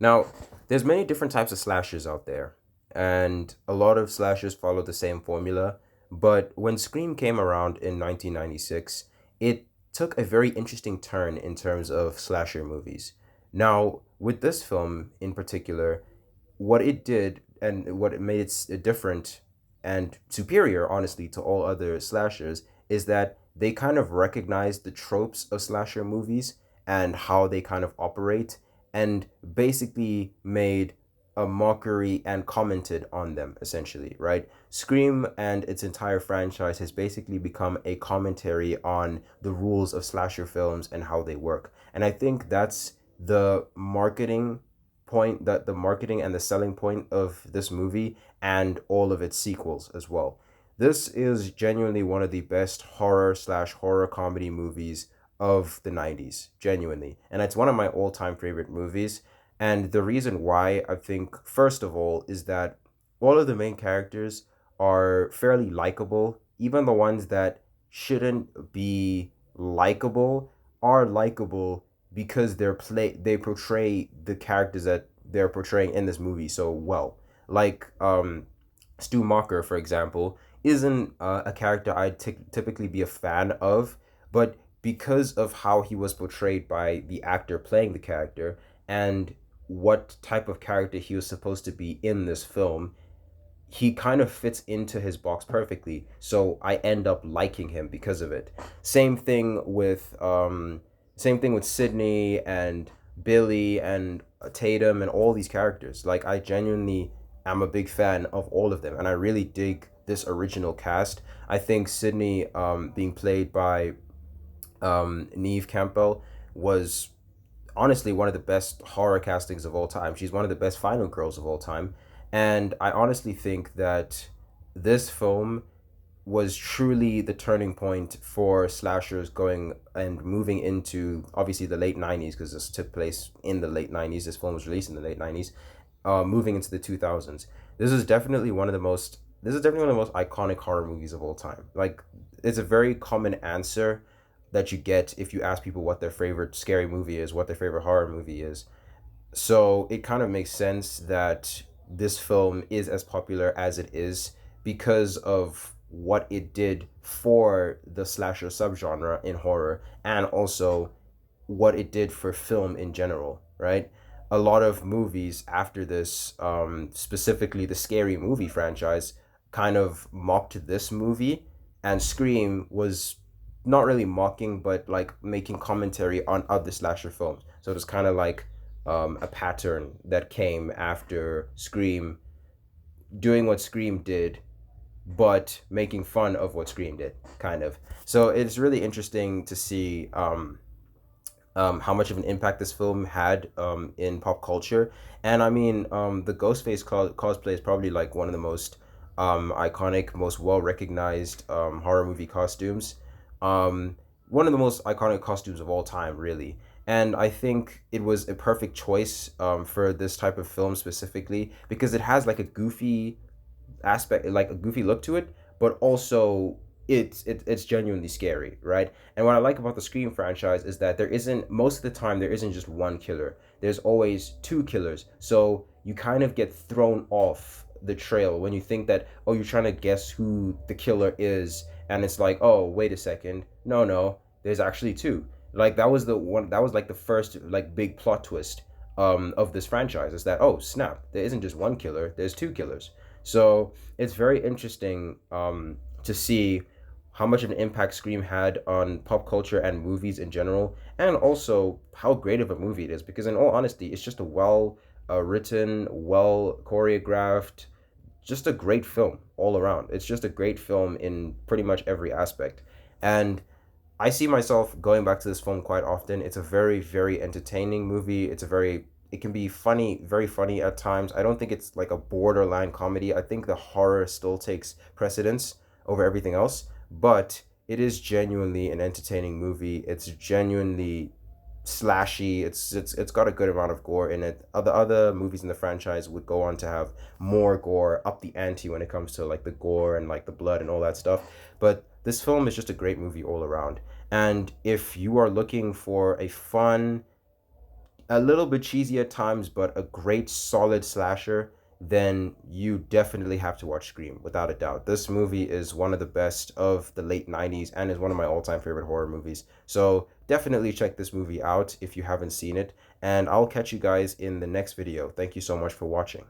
Now, there's many different types of slashers out there, and a lot of slashers follow the same formula. But when Scream came around in 1996, it took a very interesting turn in terms of slasher movies. Now, with this film in particular, what it did and what it made it different and superior, honestly, to all other slashers is that they kind of recognized the tropes of slasher movies and how they kind of operate and basically made a mockery and commented on them essentially, right? Scream and its entire franchise has basically become a commentary on the rules of slasher films and how they work. And I think that's the marketing point, that the marketing and the selling point of this movie and all of its sequels as well. This is genuinely one of the best horror comedy movies of the 90s, genuinely. And it's one of my all time favorite movies. And the reason why, I think, first of all, is that all of the main characters are fairly likable. Even the ones that shouldn't be likable are likable because they portray the characters that they're portraying in this movie so well. Like Stu Macher, for example, isn't a character I'd typically be a fan of, but because of how he was portrayed by the actor playing the character and what type of character he was supposed to be in this film, he kind of fits into his box perfectly. So I end up liking him because of it. Same thing with Sydney and Billy and Tatum and all these characters. Like I genuinely am a big fan of all of them, and I really dig this original cast. I think Sydney, being played by Neve Campbell, was honestly one of the best horror castings of all time. She's one of the best final girls of all time. And I honestly think that this film was truly the turning point for slashers going and moving into obviously the late 90s, because this took place in the late 90s. This film was released in the late 90s, moving into the 2000s. This is definitely one of the most iconic horror movies of all time. Like, it's a very common answer that you get if you ask people what their favorite scary movie is, what their favorite horror movie is. So it kind of makes sense that this film is as popular as it is because of what it did for the slasher subgenre in horror, and also what it did for film in general, right? A lot of movies after this, specifically the Scary Movie franchise, kind of mocked this movie, and Scream was not really mocking, but like making commentary on other slasher films. So it was kind of like a pattern that came after Scream doing what Scream did, but making fun of what Scream did, kind of. So it's really interesting to see how much of an impact this film had in pop culture. And I mean, the Ghostface cosplay is probably like one of the most iconic, most well recognized horror movie costumes. One of the most iconic costumes of all time, really. And I think it was a perfect choice for this type of film specifically because it has like a goofy aspect, like a goofy look to it, but also it's genuinely scary, right? And what I like about the Scream franchise is that there isn't most of the time there isn't just one killer. There's always two killers. So you kind of get thrown off the trail when you think that, oh, you're trying to guess who the killer is, and it's like, oh, wait a second. No, there's actually two. Like that was like the first like big plot twist of this franchise, is that, oh snap, there isn't just one killer, there's two killers. So it's very interesting to see how much of an impact Scream had on pop culture and movies in general, and also how great of a movie it is. Because in all honesty, it's just a well written, well choreographed, just a great film all around. It's just a great film in pretty much every aspect, and I see myself going back to this film quite often. It's a very, very entertaining movie. It can be funny, very funny at times. I don't think it's like a borderline comedy. I think the horror still takes precedence over everything else, but it is genuinely an entertaining movie. It's genuinely slashy. It's got a good amount of gore in it. Other movies in the franchise would go on to have more gore, up the ante when it comes to like the gore and like the blood and all that stuff. But this film is just a great movie all around. And if you are looking for a fun, a little bit cheesy at times, but a great solid slasher, then you definitely have to watch Scream, without a doubt. This movie is one of the best of the late 90s and is one of my all-time favorite horror movies. So definitely check this movie out if you haven't seen it, and I'll catch you guys in the next video. Thank you so much for watching.